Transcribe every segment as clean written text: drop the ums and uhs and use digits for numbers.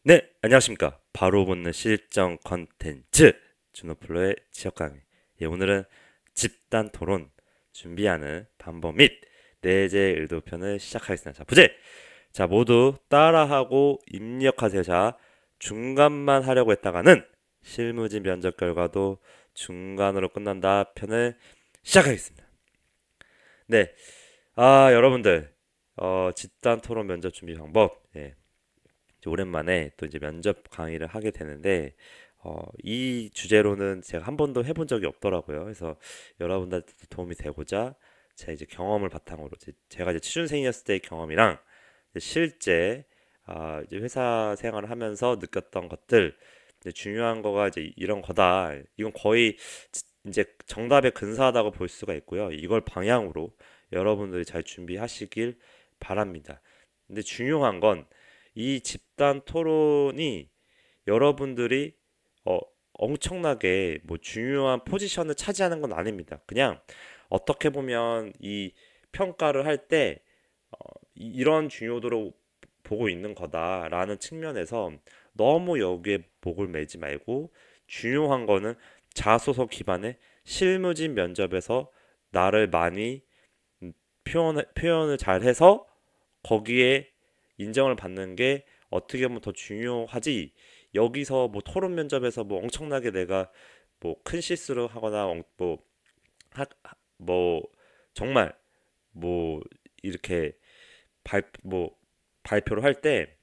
네, 안녕하십니까. 바로 붙는 실전 컨텐츠 준호플로의 지역 강의. 예, 오늘은 집단 토론 준비하는 방법 및 내재 의도편을 시작하겠습니다. 자, 부제. 자, 모두 따라하고 입력하세요. 자, 중간만 하려고 했다가는 실무진 면접 결과도 중간으로 끝난다 편을 시작하겠습니다. 네, 여러분들, 집단 토론 면접 준비 방법. 예, 이제 오랜만에 또 이제 면접 강의를 하게 되는데 이 주제로는 제가 한 번도 해본 적이 없더라고요. 그래서 여러분들한테 도움이 되고자 제 이제 경험을 바탕으로 제가 이제 취준생이었을 때의 경험이랑 이제 실제 이제 회사 생활을 하면서 느꼈던 것들 이제 중요한 거가 이제 이런 거다. 이건 거의 이제 정답에 근사하다고 볼 수가 있고요. 이걸 방향으로 여러분들이 잘 준비하시길 바랍니다. 근데 중요한 건 이 집단 토론이 여러분들이 어, 엄청나게 뭐 중요한 포지션을 차지하는 건 아닙니다. 그냥 어떻게 보면 이 평가를 할 때 이런 중요도로 보고 있는 거다라는 측면에서 너무 여기에 목을 매지 말고 중요한 거는 자소서 기반의 실무진 면접에서 나를 많이 표현을 잘 해서 거기에 인정을 받는 게 어떻게 보면 더 중요하지. 여기서 뭐 토론 면접에서 뭐 엄청나게 내가 뭐 큰 실수를 하거나 뭐 정말 뭐 이렇게 뭐 발표를 할 때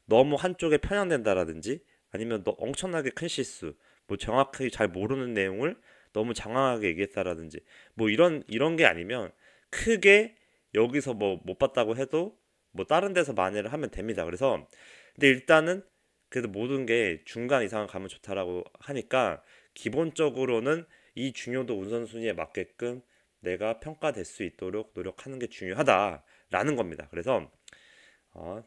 너무 한쪽에 편향된다라든지 아니면 너 엄청나게 큰 실수 뭐 정확하게 잘 모르는 내용을 너무 장황하게 얘기했다라든지 뭐 이런 게 아니면 크게 여기서 뭐 못 봤다고 해도 뭐 다른 데서 만회를 하면 됩니다. 그래서 근데 일단은 그래도 모든 게 중간 이상 가면 좋다라고 하니까 기본적으로는 이 중요도 우선순위에 맞게끔 내가 평가될 수 있도록 노력하는 게 중요하다라는 겁니다. 그래서 어,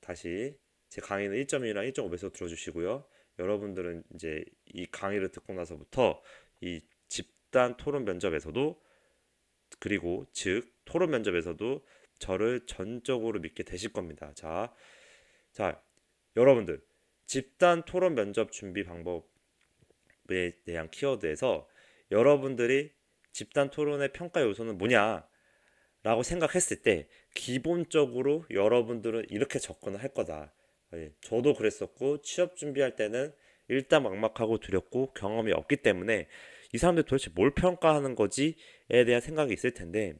다시 제 강의는 1.1이랑 1.5배속 들어주시고요. 여러분들은 이제 이 강의를 듣고 나서부터 이 집단 토론 면접에서도 그리고 즉 토론 면접에서도 저를 전적으로 믿게 되실 겁니다. 자, 여러분들 집단 토론 면접 준비 방법에 대한 키워드에서 여러분들이 집단 토론의 평가 요소는 뭐냐라고 생각했을 때 기본적으로 여러분들은 이렇게 접근을 할 거다. 예, 저도 그랬었고 취업 준비할 때는 일단 막막하고 두렵고 경험이 없기 때문에 이 사람들 도대체 뭘 평가하는 거지에 대한 생각이 있을 텐데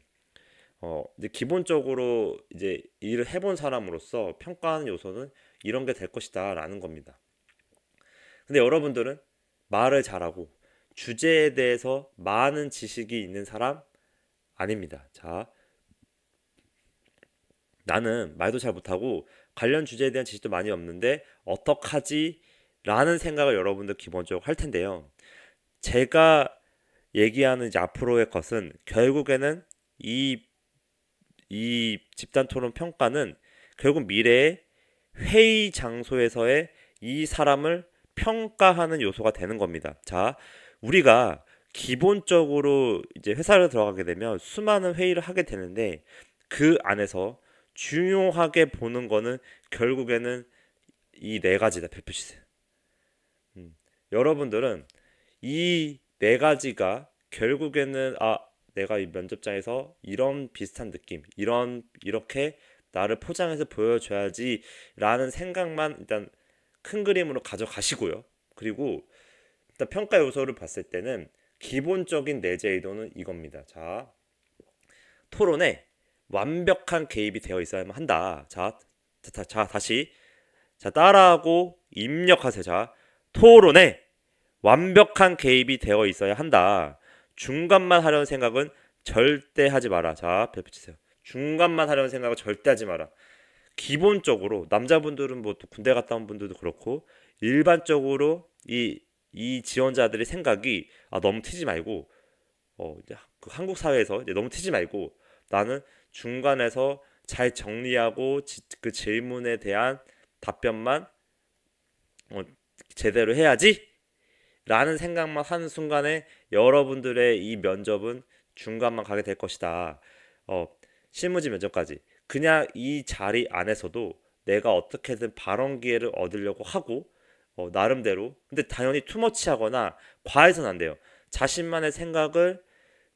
이제 기본적으로 이제 일을 해본 사람으로서 평가하는 요소는 이런 게 될 것이다라는 겁니다. 근데 여러분들은 말을 잘하고 주제에 대해서 많은 지식이 있는 사람 아닙니다. 자, 나는 말도 잘 못하고 관련 주제에 대한 지식도 많이 없는데 어떡하지? 라는 생각을 여러분들 기본적으로 할 텐데요. 제가 얘기하는 이제 앞으로의 것은 결국에는 이, 이 집단 토론 평가는 결국 미래의 회의 장소에서의 이 사람을 평가하는 요소가 되는 겁니다. 자, 우리가 기본적으로 이제 회사를 들어가게 되면 수많은 회의를 하게 되는데 그 안에서 중요하게 보는 거는 결국에는 이 네 가지다. 별표시스. 여러분들은 이 네 가지가 결국에는 내가 이 면접장에서 이런 비슷한 느낌, 이렇게 나를 포장해서 보여줘야지라는 생각만 일단 큰 그림으로 가져가시고요. 그리고 일단 평가 요소를 봤을 때는 기본적인 내재 의도는 이겁니다. 자, 토론에 완벽한 개입이 되어 있어야만 한다. 다시 따라하고 입력하세요. 자, 토론에 완벽한 개입이 되어 있어야 한다. 중간만 하려는 생각은 절대 하지 마라. 자, 별표 치세요. 중간만 하려는 생각은 절대 하지 마라. 기본적으로 남자분들은 뭐 또 군대 갔다 온 분들도 그렇고 일반적으로 이 지원자들의 생각이 너무 튀지 말고 이제 그 한국 사회에서 이제 너무 튀지 말고 나는 중간에서 잘 정리하고 그 질문에 대한 답변만 어, 제대로 해야지 라는 생각만 하는 순간에 여러분들의 이 면접은 중간만 가게 될 것이다. 어, 실무지 면접까지. 그냥 이 자리 안에서도 내가 어떻게든 발언 기회를 얻으려고 하고 나름대로 근데 당연히 투머치하거나 과해서는 안 돼요. 자신만의 생각을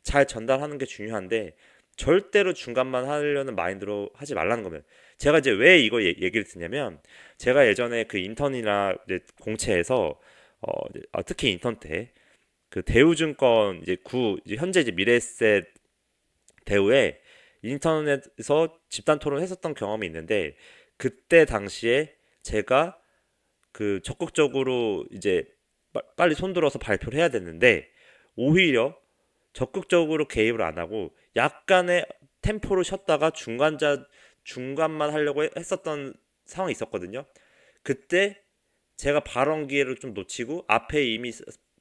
잘 전달하는 게 중요한데 절대로 중간만 하려는 마인드로 하지 말라는 겁니다. 제가 이제 왜 이거 얘기를 듣냐면 제가 예전에 그 인턴이나 이제 공채에서 특히 인턴 때 그 대우증권 이제 현재 이제 미래에셋 대우에 인터넷에서 집단 토론했었던 경험이 있는데 그때 당시에 제가 그 적극적으로 이제 빨리 손들어서 발표를 해야 됐는데 오히려 적극적으로 개입을 안 하고 약간의 템포를 쉬었다가 중간만 하려고 했었던 상황이 있었거든요. 그때 제가 발언 기회를 좀 놓치고 앞에 이미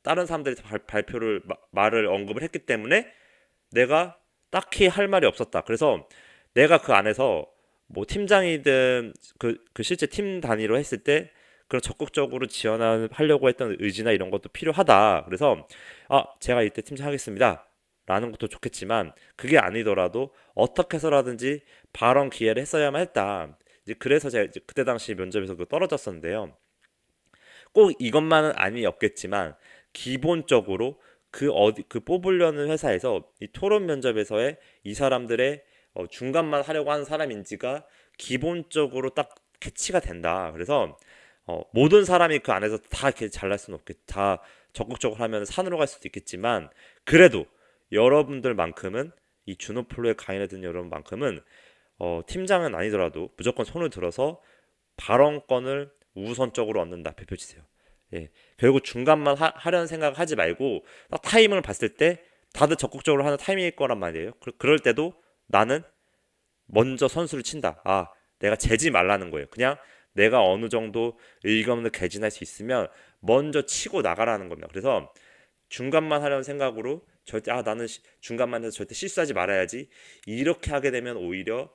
다른 사람들이 발표를 말을 언급을 했기 때문에 내가 딱히 할 말이 없었다. 그래서 내가 그 안에서 뭐 팀장이든 그 실제 팀 단위로 했을 때 그런 적극적으로 지원하려고 했던 의지나 이런 것도 필요하다. 그래서 제가 이때 팀장 하겠습니다. 라는 것도 좋겠지만 그게 아니더라도 어떻게 해서라든지 발언 기회를 했어야만 했다. 이제 그래서 제가 이제 그때 당시 면접에서 떨어졌었는데요. 꼭 이것만은 아니었겠지만 기본적으로 그 뽑으려는 회사에서 이 토론 면접에서의 이 사람들의 중간만 하려고 하는 사람인지가 기본적으로 딱 캐치가 된다. 그래서 모든 사람이 그 안에서 다 이렇게 잘날 수는 없겠, 다 적극적으로 하면 산으로 갈 수도 있겠지만 그래도 여러분들만큼은 이 주노플로에 강의를 듣는 여러분만큼은 팀장은 아니더라도 무조건 손을 들어서 발언권을 우선적으로 얻는다. 배표치세요. 예, 결국 중간만 하려는 생각 하지 말고 딱 타이밍을 봤을 때 다들 적극적으로 하는 타이밍일 거란 말이에요. 그럴 때도 나는 먼저 선수를 친다. 내가 재지 말라는 거예요. 그냥 내가 어느 정도 의견을 개진할 수 있으면 먼저 치고 나가라는 겁니다. 그래서 중간만 하려는 생각으로 절대 나는 중간만 해서 절대 실수하지 말아야지 이렇게 하게 되면 오히려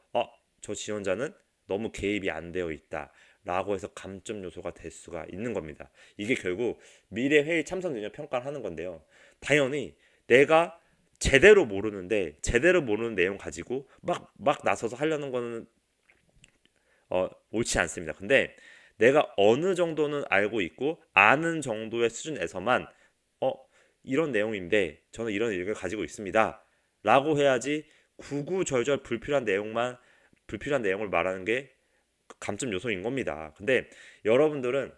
저 지원자는 너무 개입이 안 되어 있다 라고 해서 감점 요소가 될 수가 있는 겁니다. 이게 결국 미래 회의 참석 능력 평가를 하는 건데요. 당연히 내가 제대로 모르는데 제대로 모르는 내용 가지고 막 나서서 하려는 거는 옳지 않습니다. 근데 내가 어느 정도는 알고 있고 아는 정도의 수준에서만 이런 내용인데 저는 이런 의견을 가지고 있습니다. 라고 해야지 구구절절 불필요한 내용을 말하는 게 감점 요소인 겁니다. 근데 여러분들은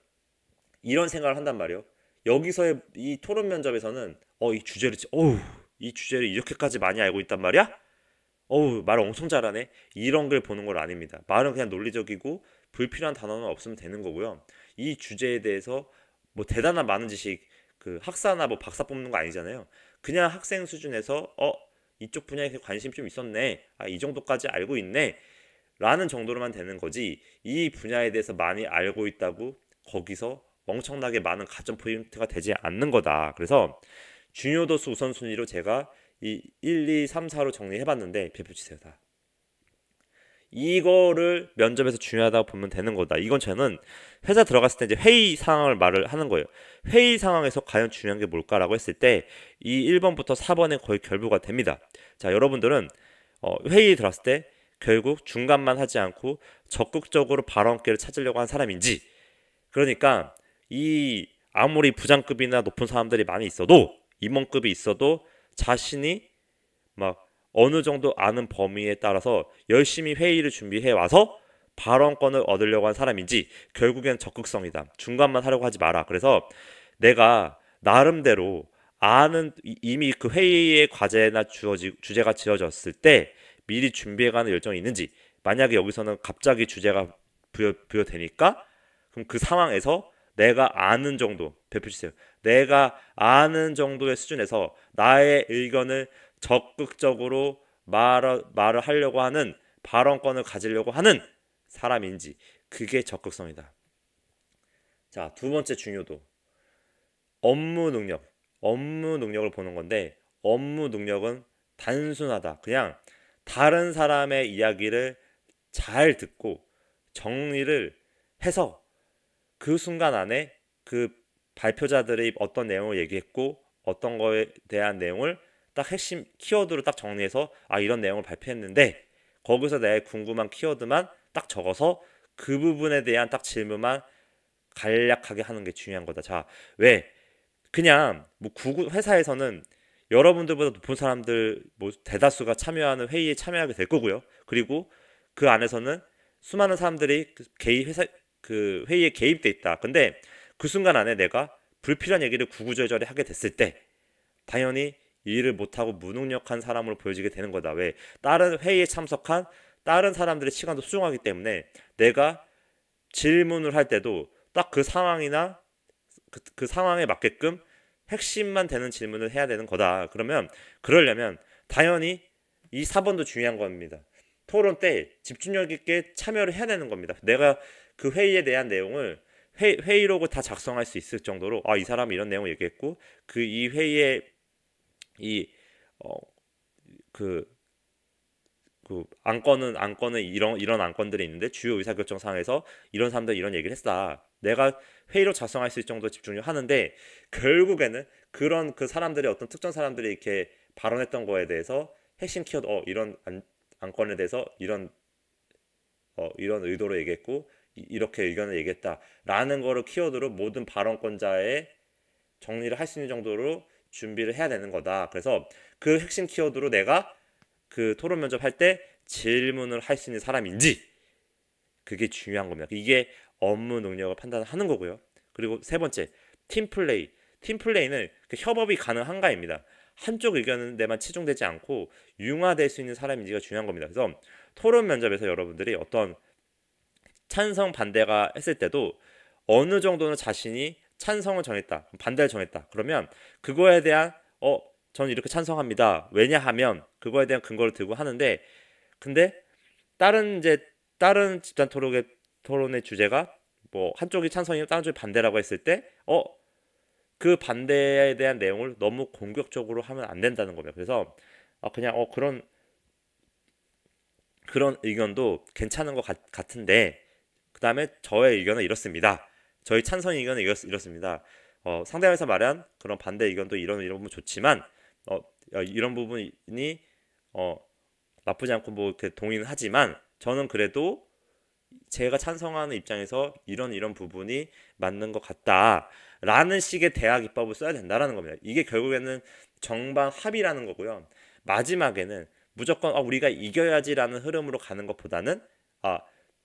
이런 생각을 한단 말이에요. 여기서의 이 토론 면접에서는 이 주제를 이렇게까지 많이 알고 있단 말이야? 말 엄청 잘하네. 이런 걸 보는 걸 아닙니다. 말은 그냥 논리적이고 불필요한 단어는 없으면 되는 거고요. 이 주제에 대해서 뭐 대단한 많은 지식 그 학사나 뭐 박사 뽑는 거 아니잖아요. 그냥 학생 수준에서 이쪽 분야에 관심 좀 있었네. 이 정도까지 알고 있네. 라는 정도로만 되는 거지 이 분야에 대해서 많이 알고 있다고 거기서 엄청나게 많은 가점 포인트가 되지 않는 거다. 그래서 중요도수 우선순위로 제가 이 1, 2, 3, 4로 정리해봤는데 배표치세요 다. 이거를 면접에서 중요하다고 보면 되는 거다. 이건 저는 회사 들어갔을 때 이제 회의 상황을 말을 하는 거예요. 회의 상황에서 과연 중요한 게 뭘까라고 했을 때 이 1번부터 4번에 거의 결부가 됩니다. 자, 여러분들은 회의에 들어갔을 때 결국 중간만 하지 않고 적극적으로 발언 기회를 찾으려고 하는 사람인지 그러니까 이 아무리 부장급이나 높은 사람들이 많이 있어도 임원급이 있어도 자신이 막 어느 정도 아는 범위에 따라서 열심히 회의를 준비해 와서 발언권을 얻으려고 하는 사람인지 결국엔 적극성이다. 중간만 하려고 하지 마라. 그래서 내가 나름대로 아는 이미 그 회의의 과제나 주제가 지어졌을 때 미리 준비해가는 열정이 있는지 만약에 여기서는 갑자기 주제가 부여되니까 그럼 그 상황에서 내가 아는 정도 배표주세요. 내가 아는 정도의 수준에서 나의 의견을 적극적으로 말을 하려고 하는 발언권을 가지려고 하는 사람인지 그게 적극성이다. 자, 두 번째 중요도 업무 능력을 보는 건데 업무 능력은 단순하다. 그냥 다른 사람의 이야기를 잘 듣고 정리를 해서 그 순간 안에 그 발표자들이 어떤 내용을 얘기했고 어떤 거에 대한 내용을 딱 핵심 키워드로 딱 정리해서 이런 내용을 발표했는데 거기서 내 궁금한 키워드만 딱 적어서 그 부분에 대한 딱 질문만 간략하게 하는 게 중요한 거다. 자, 왜? 그냥 뭐 회사에서는 여러분들보다 높은 사람들 뭐 대다수가 참여하는 회의에 참여하게 될 거고요. 그리고 그 안에서는 수많은 사람들이 그 회의에 개입돼 있다. 근데 그 순간 안에 내가 불필요한 얘기를 구구절절히 하게 됐을 때 당연히 일을 못하고 무능력한 사람으로 보여지게 되는 거다. 왜? 다른 회의에 참석한 다른 사람들의 시간도 소중하기 때문에 내가 질문을 할 때도 딱 그 상황이나 그 상황에 맞게끔 핵심만 되는 질문을 해야 되는 거다. 그러려면 당연히 이 4번도 중요한 겁니다. 토론 때 집중력 있게 참여를 해야 되는 겁니다. 내가 그 회의에 대한 내용을 회의록을 다 작성할 수 있을 정도로 이 사람이 이런 내용을 얘기했고 이 회의에 이 안건은 이런 안건들이 있는데 주요 의사결정 사항에서 이런 사람들 이런 얘기를 했다. 내가 회의로 작성할 수 있을 정도 집중력 하는데 결국에는 그런 그 사람들의 어떤 특정 사람들이 이렇게 발언했던 거에 대해서 핵심 키워드 이런 안건에 대해서 이런 의도로 얘기했고 이렇게 의견을 얘기했다라는 거를 키워드로 모든 발언권자의 정리를 할 수 있는 정도로 준비를 해야 되는 거다. 그래서 그 핵심 키워드로 내가 그 토론 면접 할 때 질문을 할 수 있는 사람인지 그게 중요한 겁니다. 이게 업무 능력을 판단하는 거고요. 그리고 세 번째, 팀플레이. 팀플레이는 그 협업이 가능한가입니다. 한쪽 의견은 내만 치중되지 않고 융화될 수 있는 사람인지가 중요한 겁니다. 그래서 토론 면접에서 여러분들이 어떤 찬성 반대가 했을 때도 어느 정도는 자신이 찬성을 정했다, 반대를 정했다. 그러면 그거에 대한 저는 이렇게 찬성합니다. 왜냐하면 그거에 대한 근거를 들고 하는데 근데 다른 집단 토론의 주제가 뭐 한쪽이 찬성이고 다른 쪽이 반대라고 했을 때 그 반대에 대한 내용을 너무 공격적으로 하면 안 된다는 겁니다. 그래서 그냥 그런 의견도 괜찮은 것 같은데 그 다음에 저의 의견은 이렇습니다. 저희 찬성 의견은 이렇습니다. 상대방에서 말한 그런 반대 의견도 이런 부분 좋지만 이런 부분이 나쁘지 않고 뭐 이렇게 동의는 하지만 저는 그래도 제가 찬성하는 입장에서 이런 부분이 맞는 것 같다라는 식의 대화 기법을 써야 된다라는 겁니다. 이게 결국에는 정반 합의라는 거고요. 마지막에는 무조건 우리가 이겨야지라는 흐름으로 가는 것보다는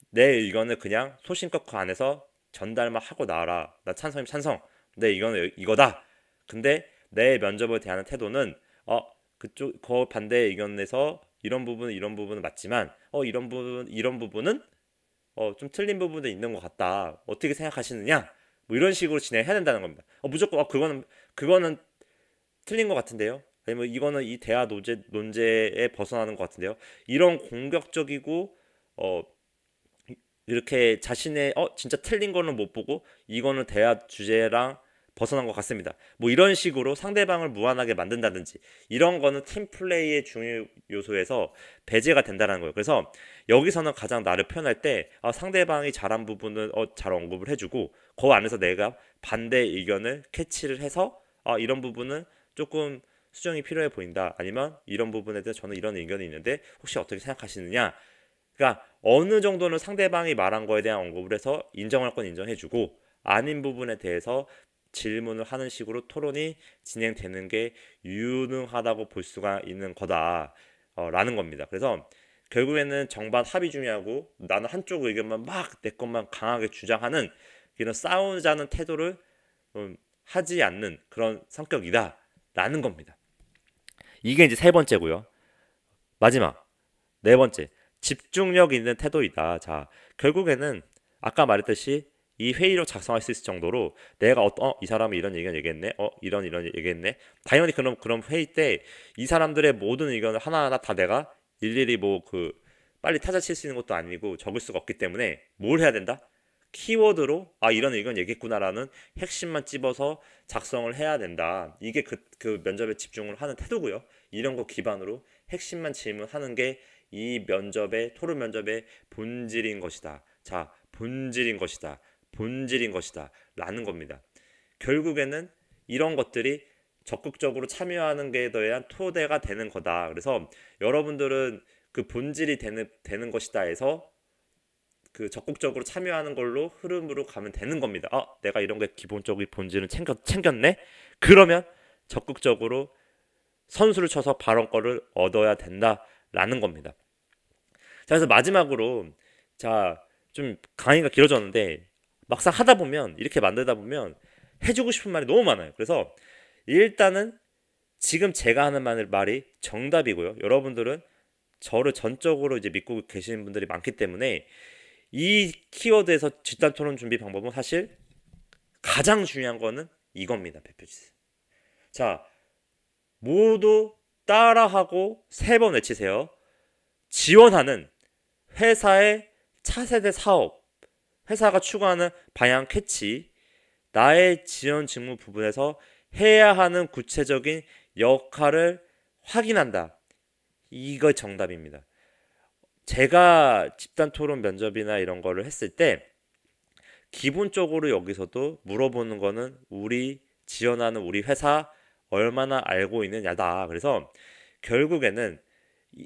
내 의견을 그냥 소신껏 그 안에서 전달만 하고 나와라. 나 찬성이면 찬성. 내 의견은 이거다. 근데 내 면접을 대하는 태도는 그 반대의 의견에서 이런 부분은 맞지만 이런 부분은 좀 틀린 부분도 있는 것 같다. 어떻게 생각하시느냐? 뭐 이런 식으로 진행해야 된다는 겁니다. 무조건 그거는 틀린 것 같은데요. 아니면 이거는 이 대화 논제에 벗어나는 것 같은데요. 이런 공격적이고 이렇게 자신의 진짜 틀린 거는 못 보고 이거는 대화 주제랑 벗어난 것 같습니다. 뭐 이런 식으로 상대방을 무한하게 만든다든지 이런 거는 팀 플레이의 중요 요소에서 배제가 된다는 거예요. 그래서 여기서는 가장 나를 표현할 때 상대방이 잘한 부분은 잘 언급을 해주고 그 안에서 내가 반대 의견을 캐치를 해서 이런 부분은 조금 수정이 필요해 보인다. 아니면 이런 부분에 대해서 저는 이런 의견이 있는데 혹시 어떻게 생각하시느냐? 그러니까 어느 정도는 상대방이 말한 거에 대한 언급을 해서 인정할 건 인정해주고 아닌 부분에 대해서 질문을 하는 식으로 토론이 진행되는 게 유능하다고 볼 수가 있는 거다 라는 겁니다. 그래서 결국에는 정반 합의 중요하고 나는 한쪽 의견만 막 내 것만 강하게 주장하는 이런 싸우자는 태도를 하지 않는 그런 성격이다 라는 겁니다. 이게 이제 세 번째고요. 마지막 네 번째, 집중력 있는 태도이다. 자, 결국에는 아까 말했듯이 이 회의로 작성할 수 있을 정도로 내가 이 사람이 이런 의견 얘기했네. 이런 얘기했네. 당연히 그럼 회의 때 이 사람들의 모든 의견을 하나하나 다 내가 일일이 빨리 타자칠 수 있는 것도 아니고 적을 수가 없기 때문에 뭘 해야 된다? 키워드로 이런 의견 얘기했구나라는 핵심만 찝어서 작성을 해야 된다. 이게 그 면접에 집중을 하는 태도고요. 이런 거 기반으로 핵심만 질문하는 게 이 토론 면접의 본질인 것이다. 자, 본질인 것이다. 라는 겁니다. 결국에는 이런 것들이 적극적으로 참여하는 게 대한 토대가 되는 거다. 그래서 여러분들은 그 본질이 되는 것이다 해서 그 적극적으로 참여하는 걸로 흐름으로 가면 되는 겁니다. 내가 이런 게 기본적인 본질은 챙겼네? 그러면 적극적으로 선수를 쳐서 발언권을 얻어야 된다라는 겁니다. 자, 그래서 마지막으로 자, 좀 강의가 길어졌는데 막상 하다 보면 이렇게 만들다 보면 해주고 싶은 말이 너무 많아요. 그래서 일단은 지금 제가 하는 말이 정답이고요. 여러분들은 저를 전적으로 이제 믿고 계시는 분들이 많기 때문에 이 키워드에서 집단 토론 준비 방법은 사실 가장 중요한 거는 이겁니다. 배표지. 자, 모두 따라하고 3번 외치세요. 지원하는 회사의 차세대 사업, 회사가 추구하는 방향 캐치, 나의 지원 직무 부분에서 해야 하는 구체적인 역할을 확인한다. 이거 정답입니다. 제가 집단 토론 면접이나 이런 거를 했을 때 기본적으로 여기서도 물어보는 거는 지원하는 우리 회사 얼마나 알고 있느냐다. 그래서 결국에는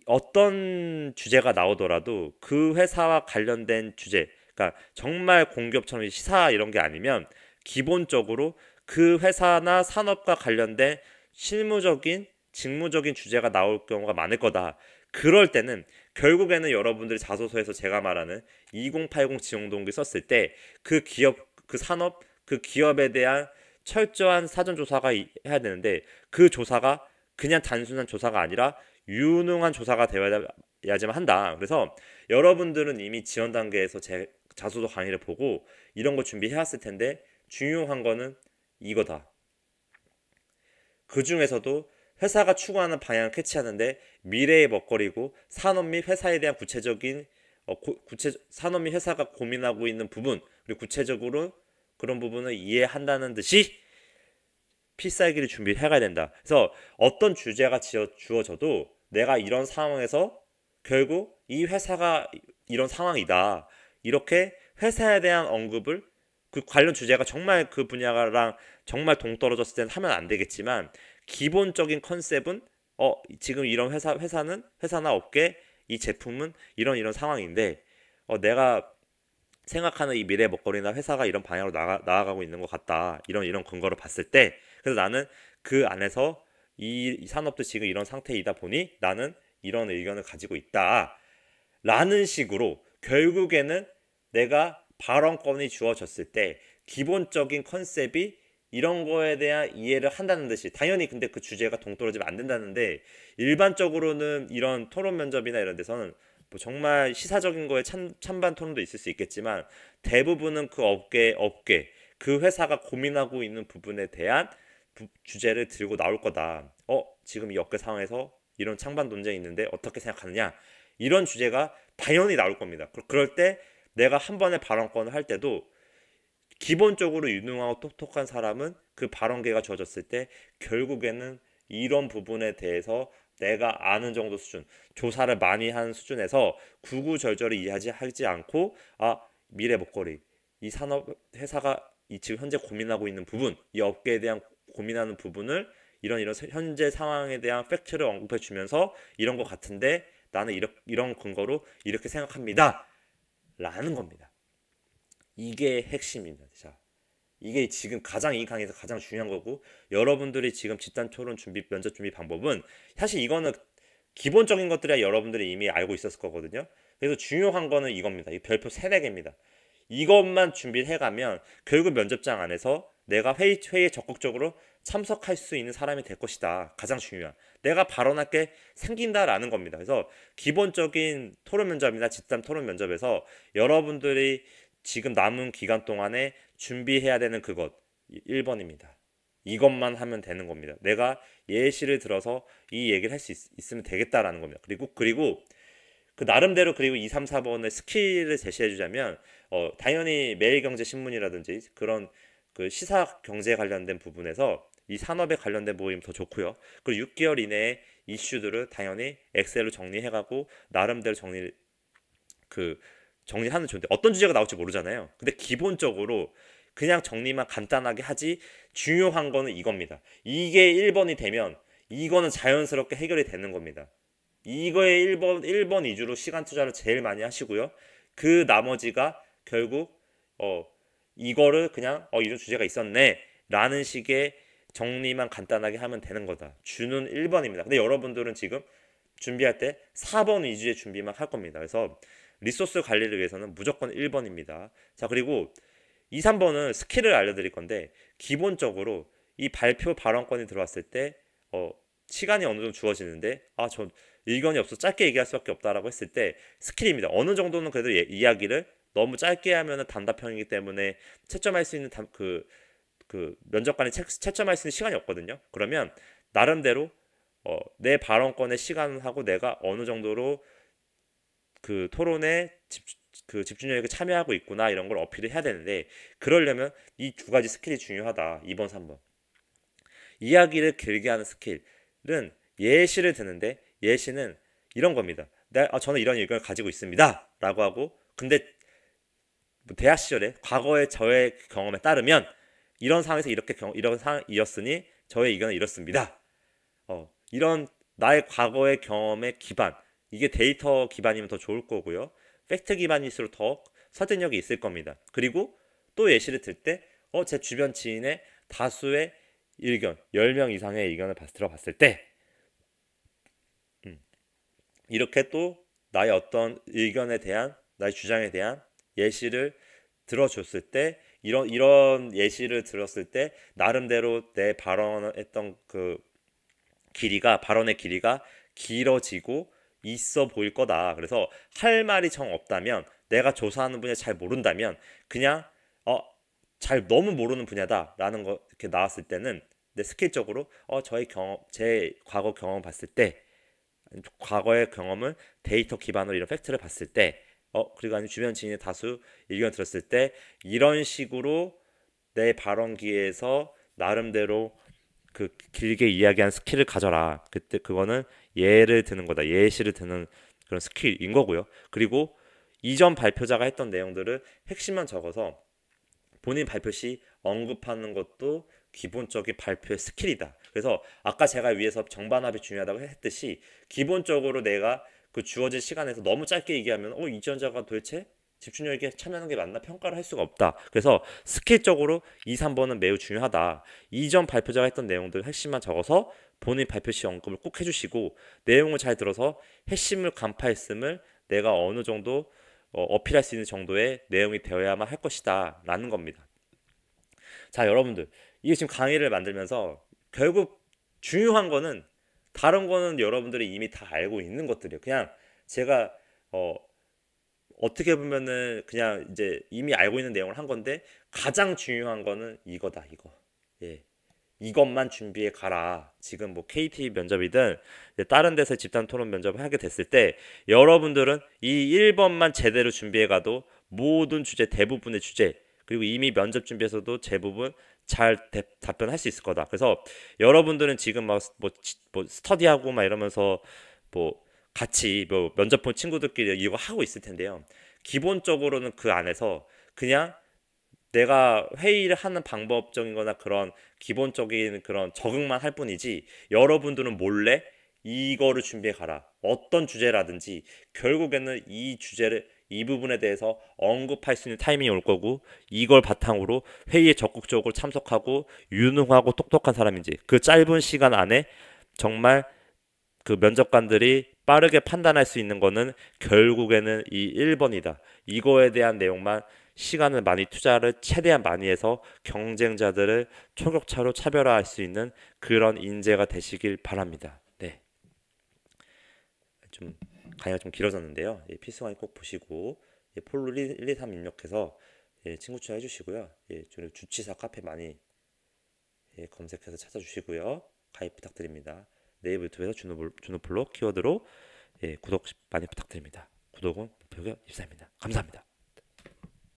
어떤 주제가 나오더라도 그 회사와 관련된 주제, 그러니까 정말 공기업처럼 시사 이런 게 아니면 기본적으로 그 회사나 산업과 관련된 실무적인 직무적인 주제가 나올 경우가 많을 거다. 그럴 때는 결국에는 여러분들이 자소서에서 제가 말하는 2080 지원 동기 썼을 때 그 기업, 그 산업, 그 기업에 대한 철저한 사전 조사가 해야 되는데 그 조사가 그냥 단순한 조사가 아니라 유능한 조사가 되어야지만 한다. 그래서 여러분들은 이미 지원 단계에서 제 자소서 강의를 보고 이런 거 준비해왔을 텐데 중요한 거는 이거다. 그 중에서도 회사가 추구하는 방향을 캐치하는데 미래의 먹거리고 산업 및 회사에 대한 구체적인 산업 및 회사가 고민하고 있는 부분 그리고 구체적으로 그런 부분을 이해한다는 듯이 필살기를 준비해가야 된다. 그래서 어떤 주제가 주어져도 내가 이런 상황에서 결국 이 회사가 이런 상황이다. 이렇게 회사에 대한 언급을 그 관련 주제가 정말 그 분야랑 정말 동떨어졌을 때는 하면 안 되겠지만 기본적인 컨셉은 지금 이런 회사나 업계 이 제품은 이런 상황인데 내가 생각하는 이 미래 먹거리나 회사가 이런 방향으로 나아가고 있는 것 같다. 이런 근거를 봤을 때 그래서 나는 그 안에서 이 산업도 지금 이런 상태이다 보니 나는 이런 의견을 가지고 있다. 라는 식으로 결국에는 내가 발언권이 주어졌을 때 기본적인 컨셉이 이런 거에 대한 이해를 한다는 듯이 당연히 근데 그 주제가 동떨어지면 안 된다는데 일반적으로는 이런 토론 면접이나 이런 데서는 뭐 정말 시사적인 거에 찬반 토론도 있을 수 있겠지만 대부분은 그 업계 그 회사가 고민하고 있는 부분에 대한 주제를 들고 나올 거다. 지금 이 업계 상황에서 이런 찬반 논쟁이 있는데 어떻게 생각하느냐 이런 주제가 당연히 나올 겁니다. 그럴 때 내가 한 번에 발언권을 할 때도 기본적으로 유능하고 똑똑한 사람은 그 발언기회가 주어졌을 때 결국에는 이런 부분에 대해서 내가 아는 정도 수준, 조사를 많이 한 수준에서 구구절절히 이해하지 않고 미래 먹거리, 이 산업 회사가 지금 현재 고민하고 있는 부분, 이 업계에 대한 고민하는 부분을 이런 현재 상황에 대한 팩트를 언급해 주면서 이런 것 같은데 나는 이런 근거로 이렇게 생각합니다. 라는 겁니다. 이게 핵심입니다. 자, 이게 지금 이 강의에서 가장 중요한 거고 여러분들이 지금 집단 토론 면접 준비 방법은 사실 이거는 기본적인 것들이야 여러분들이 이미 알고 있었을 거거든요. 그래서 중요한 거는 이겁니다. 이 별표 3, 4개입니다. 이것만 준비를 해가면 결국 면접장 안에서 내가 회의에 적극적으로 참석할 수 있는 사람이 될 것이다. 가장 중요한. 내가 발언할 게 생긴다라는 겁니다. 그래서 기본적인 토론 면접이나 집단 토론 면접에서 여러분들이 지금 남은 기간 동안에 준비해야 되는 그것 1번입니다. 이것만 하면 되는 겁니다. 내가 예시를 들어서 이 얘기를 할 수 있으면 되겠다라는 겁니다. 그리고 그 나름대로 그리고 2, 3, 4번의 스킬을 제시해 주자면 당연히 매일경제신문이라든지 그런 그 시사 경제에 관련된 부분에서 이 산업에 관련된 모임 더 좋고요. 그리고 6개월 이내에 이슈들을 당연히 엑셀로 정리해가고 나름대로 정리하는 좋은데 어떤 주제가 나올지 모르잖아요. 근데 기본적으로 그냥 정리만 간단하게 하지 중요한 거는 이겁니다. 이게 1번이 되면 이거는 자연스럽게 해결이 되는 겁니다. 이거에 1번 위주로 시간 투자를 제일 많이 하시고요. 그 나머지가 결국 이거를 그냥 이런 주제가 있었네 라는 식의 정리만 간단하게 하면 되는 거다. 주는 1번입니다. 근데 여러분들은 지금 준비할 때 4번 위주의 준비만 할 겁니다. 그래서 리소스 관리를 위해서는 무조건 1번입니다. 자, 그리고 2, 3번은 스킬을 알려드릴 건데, 기본적으로 이 발표 발언권이 들어왔을 때 시간이 어느 정도 주어지는데 저 의견이 없어 짧게 얘기할 수밖에 없다라고 했을 때 스킬입니다. 어느 정도는 그래도 이야기를 너무 짧게 하면은 단답형이기 때문에 채점할 수 있는 면접관이 채점할 수 있는 시간이 없거든요. 그러면 나름대로 내 발언권의 시간을 하고 내가 어느 정도로 그 토론에 집중력에 참여하고 있구나 이런 걸 어필을 해야 되는데, 그러려면 이 두 가지 스킬이 중요하다. 2번, 3번. 이야기를 길게 하는 스킬은 예시를 드는데, 예시는 이런 겁니다. 저는 이런 의견을 가지고 있습니다 라고 하고, 근데 대학 시절에 과거의 저의 경험에 따르면 이런 상황에서 이런 상황이었으니 저의 의견은 이렇습니다. 이런 나의 과거의 경험의 기반, 이게 데이터 기반이면 더 좋을 거고요. 팩트 기반일수록 더 설득력이 있을 겁니다. 그리고 또 예시를 들 때 제 주변 지인의 다수의 의견, 10명 이상의 의견을 들어봤을 때 이렇게 또 나의 어떤 의견에 대한, 나의 주장에 대한 예시를 들어줬을 때, 이런 예시를 들었을 때 나름대로 내 발언했던 그 발언의 길이가 길어지고 있어 보일 거다. 그래서 할 말이 정 없다면, 내가 조사하는 분야 잘 모른다면, 그냥 너무 모르는 분야다라는 거 이렇게 나왔을 때는 내 스킬적으로 제 과거 경험 봤을 때, 과거의 경험을 데이터 기반으로 이런 팩트를 봤을 때, 그리고 아니면 주변 지인의 다수 의견 들었을 때, 이런 식으로 내 발언기에서 나름대로 그 길게 이야기한 스킬을 가져라. 그때 그거는 예를 드는 거다. 예시를 드는 그런 스킬인 거고요. 그리고 이전 발표자가 했던 내용들을 핵심만 적어서 본인 발표 시 언급하는 것도 기본적인 발표의 스킬이다. 그래서 아까 제가 위에서 정반합이 중요하다고 했듯이, 기본적으로 내가 그 주어진 시간에서 너무 짧게 얘기하면 이 지원자가 도대체 집중력에 참여하는 게 맞나 평가를 할 수가 없다. 그래서 스킬적으로 2, 3번은 매우 중요하다. 이전 발표자가 했던 내용들 핵심만 적어서 본인 발표 시 언급을 꼭 해주시고, 내용을 잘 들어서 핵심을 간파했음을 내가 어느 정도 어필할 수 있는 정도의 내용이 되어야만 할 것이다 라는 겁니다. 자, 여러분들, 이게 지금 강의를 만들면서 결국 중요한 거는, 다른 거는 여러분들이 이미 다 알고 있는 것들이에요. 그냥 제가 어떻게 보면은 그냥 이제 이미 알고 있는 내용을 한 건데, 가장 중요한 거는 이거다, 이거. 예. 이것만 준비해 가라. 지금 뭐 KT 면접이든 다른 데서 집단 토론 면접을 하게 됐을 때, 여러분들은 이 1번만 제대로 준비해 가도 모든 주제, 대부분의 주제, 그리고 이미 면접 준비에서도 대부분 잘 답변할 수 있을 거다. 그래서 여러분들은 지금 뭐 스터디하고 막 이러면서 뭐 같이 뭐 면접 본 친구들끼리 이거 하고 있을 텐데요. 기본적으로는 그 안에서 그냥 내가 회의를 하는 방법적인 거나 그런 기본적인 그런 적응만 할 뿐이지, 여러분들은 몰래 이거를 준비해 가라. 어떤 주제라든지 결국에는 이 부분에 대해서 언급할 수 있는 타이밍이 올 거고, 이걸 바탕으로 회의에 적극적으로 참석하고 유능하고 똑똑한 사람인지 그 짧은 시간 안에 정말 그 면접관들이 빠르게 판단할 수 있는 거는 결국에는 이 1번이다. 이거에 대한 내용만 시간을 많이 투자를 최대한 많이 해서 경쟁자들을 초격차로 차별화할 수 있는 그런 인재가 되시길 바랍니다. 네. 좀 강의가 좀 길어졌는데요. 필수 강의 꼭 보시고 폴로 1, 2, 3 입력해서 친구 추가해 주시고요. 주치사 카페 많이 검색해서 찾아주시고요. 가입 부탁드립니다. 네이버 유튜브에서 준호플로 키워드로 구독 많이 부탁드립니다. 구독은 목표가 입사입니다. 감사합니다.